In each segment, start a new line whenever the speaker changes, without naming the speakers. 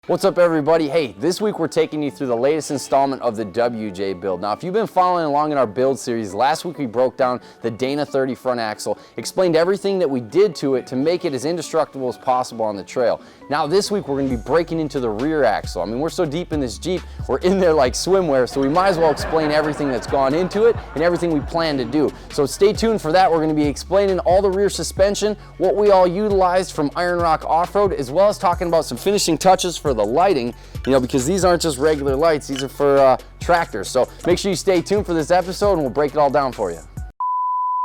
What's up everybody? Hey, this week we're taking you through the latest installment of the WJ build. Now if you've been following along in our build series, last week we broke down the Dana 30 front axle, explained everything that we did to it to make it as indestructible as possible on the trail. Now this week we're going to be breaking into the rear axle. I mean, we're so deep in this Jeep, we're in there like swimwear, so we might as well explain everything that's gone into it and everything we plan to do. So stay tuned for that. We're going to be explaining all the rear suspension, what we all utilized from Iron Rock Offroad, as well as talking about some finishing touches for the lighting, you know, because these aren't just regular lights, these are for tractors. So make sure you stay tuned for this episode and we'll break it all down for you.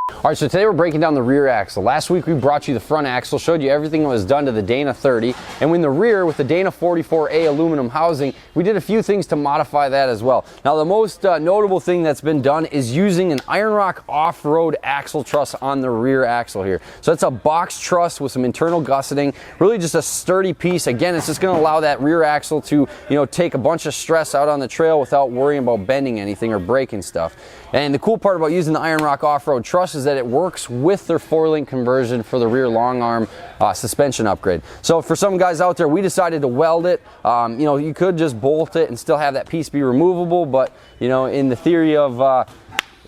All right, so today we're breaking down the rear axle. Last week we brought you the front axle, showed you everything that was done to the Dana 30, and in the rear with the Dana 44A aluminum housing, we did a few things to modify that as well. Now the most notable thing that's been done is using an Iron Rock Off-Road axle truss on the rear axle here. So it's a box truss with some internal gusseting, really just a sturdy piece. Again, it's just gonna allow that rear axle to, you know, take a bunch of stress out on the trail without worrying about bending anything or breaking stuff. And the cool part about using the Iron Rock Off-Road truss is that it works with their 4-link conversion for the rear long arm suspension upgrade. So for some guys out there, we decided to weld it. You know, you could just bolt it and still have that piece be removable, but you know, in the theory of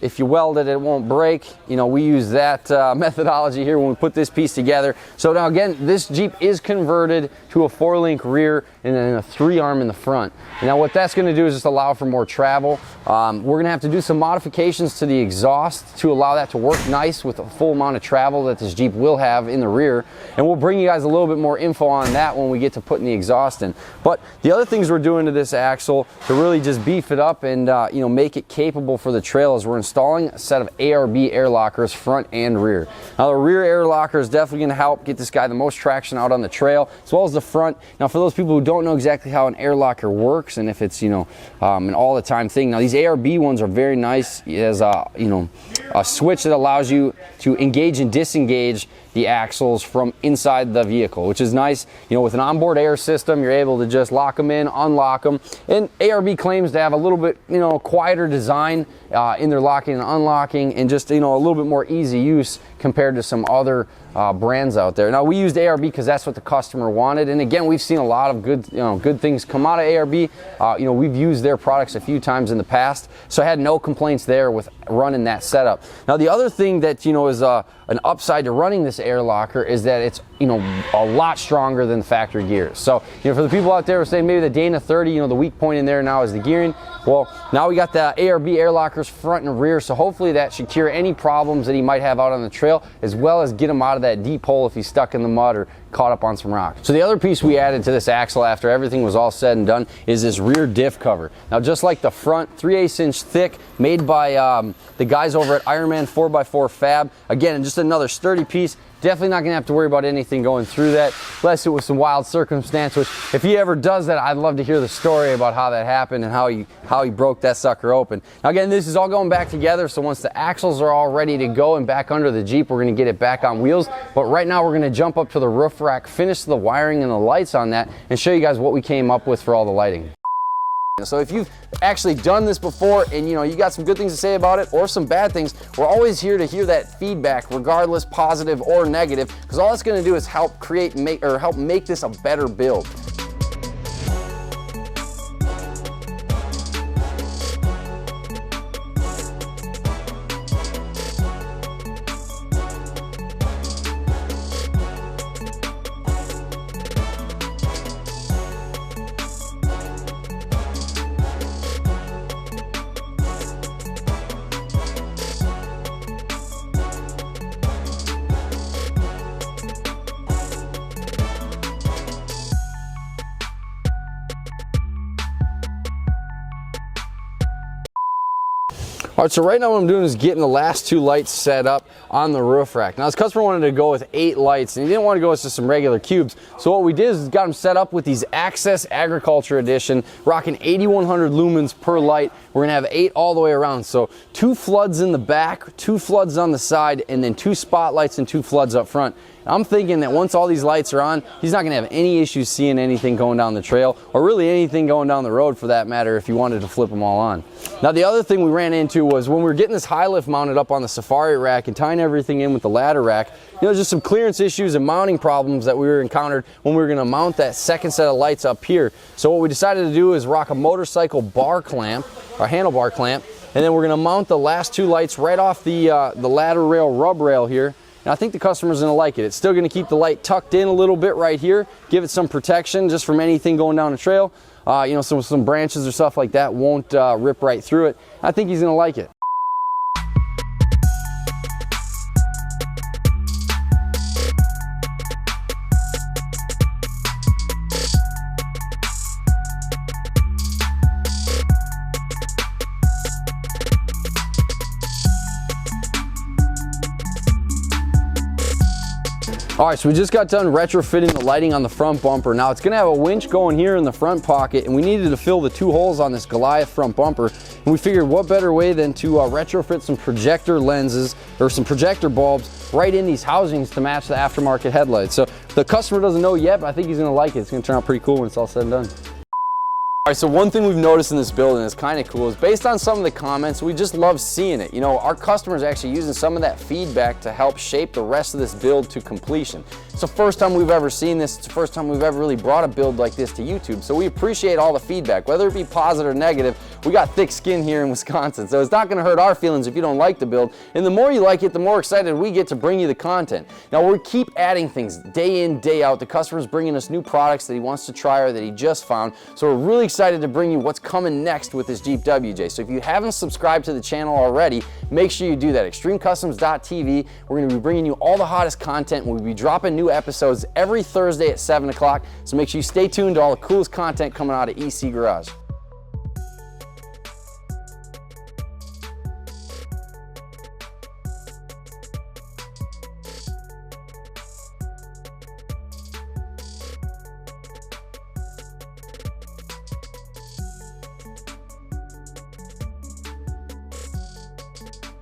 if you weld it, it won't break. You know, we use that methodology here when we put this piece together. So now again, this Jeep is converted to a 4-link rear and then a 3-arm in the front. Now what that's gonna do is just allow for more travel. We're gonna have to do some modifications to the exhaust to allow that to work nice with the full amount of travel that this Jeep will have in the rear. And we'll bring you guys a little bit more info on that when we get to putting the exhaust in. But the other things we're doing to this axle to really just beef it up and you know, make it capable for the trail is we're installing a set of ARB air lockers front and rear. Now the rear air locker is definitely going to help get this guy the most traction out on the trail, as well as the front. Now for those people who don't know exactly how an air locker works and if it's, you know, an all the time thing, now these ARB ones are very nice. It has a, you know, a switch that allows you to engage and disengage the axles from inside the vehicle, which is nice. You know, with an onboard air system, you're able to just lock them in, unlock them. And ARB claims to have a little bit, you know, quieter design in their locking and unlocking, and just, you know, a little bit more easy use compared to some other brands out there. Now we used ARB because that's what the customer wanted, and again, we've seen a lot of good, you know, good things come out of ARB. You know, we've used their products a few times in the past, so I had no complaints there with running that setup. Now the other thing that, you know, is an upside to running this air locker is that it's, you know, a lot stronger than the factory gears. So, you know, for the people out there who are saying maybe the Dana 30, you know, the weak point in there now is the gearing. Well, now we got the ARB air lockers front and rear, so hopefully that should cure any problems that he might have out on the trail, as well as get him out of that deep hole if he's stuck in the mud or caught up on some rocks. So the other piece we added to this axle after everything was all said and done is this rear diff cover. Now just like the front, 3/8 inch thick, made by the guys over at Ironman 4x4 Fab. Again, just another sturdy piece. Definitely not gonna have to worry about anything going through that, unless it was some wild circumstance, which if he ever does that, I'd love to hear the story about how that happened and how he broke that sucker open. Now again, this is all going back together, so once the axles are all ready to go and back under the Jeep, we're gonna get it back on wheels. But right now we're gonna jump up to the roof rack, finish the wiring and the lights on that, and show you guys what we came up with for all the lighting. So if you've actually done this before and, you know, you got some good things to say about it or some bad things, we're always here to hear that feedback, regardless positive or negative, because all it's going to do is help make this a better build. All right, so right now what I'm doing is getting the last 2 lights set up on the roof rack. Now this customer wanted to go with 8 lights and he didn't want to go with just some regular cubes. So what we did is got them set up with these Access Agriculture Edition, rocking 8100 lumens per light. We're gonna have 8 all the way around. So 2 floods in the back, 2 floods on the side, and then 2 spotlights and 2 floods up front. I'm thinking that once all these lights are on, he's not gonna have any issues seeing anything going down the trail, or really anything going down the road for that matter, if you wanted to flip them all on. Now the other thing we ran into was when we were getting this high lift mounted up on the Safari rack and tying everything in with the ladder rack, just some clearance issues and mounting problems that we encountered when we were gonna mount that second set of lights up here. So what we decided to do is rock a motorcycle bar clamp, or handlebar clamp, and then we're gonna mount the last two lights right off the ladder rail rub rail here. And I think the customer's gonna like it. It's still gonna keep the light tucked in a little bit right here, give it some protection just from anything going down the trail. Some branches or stuff like that won't rip right through it. I think he's gonna like it. All right, so we just got done retrofitting the lighting on the front bumper. Now it's gonna have a winch going here in the front pocket, and we needed to fill the 2 holes on this Goliath front bumper. And we figured what better way than to retrofit some projector lenses or some projector bulbs right in these housings to match the aftermarket headlights. So the customer doesn't know yet, but I think he's gonna like it. It's gonna turn out pretty cool when it's all said and done. All right, so one thing we've noticed in this building is kind of cool is based on some of the comments, we just love seeing it. Our customers are actually using some of that feedback to help shape the rest of this build to completion. It's the first time we've ever seen this. It's the first time we've ever really brought a build like this to YouTube. So we appreciate all the feedback, whether it be positive or negative. We got thick skin here in Wisconsin, so it's not gonna hurt our feelings if you don't like the build. And the more you like it, the more excited we get to bring you the content. Now we keep adding things day in, day out. The customer's bringing us new products that he wants to try or that he just found. So we're really excited to bring you what's coming next with this Jeep WJ. So if you haven't subscribed to the channel already, make sure you do that. ExtremeCustoms.tv. We're gonna be bringing you all the hottest content. We'll be dropping new episodes every Thursday at 7 o'clock. So make sure you stay tuned to all the coolest content coming out of EC Garage.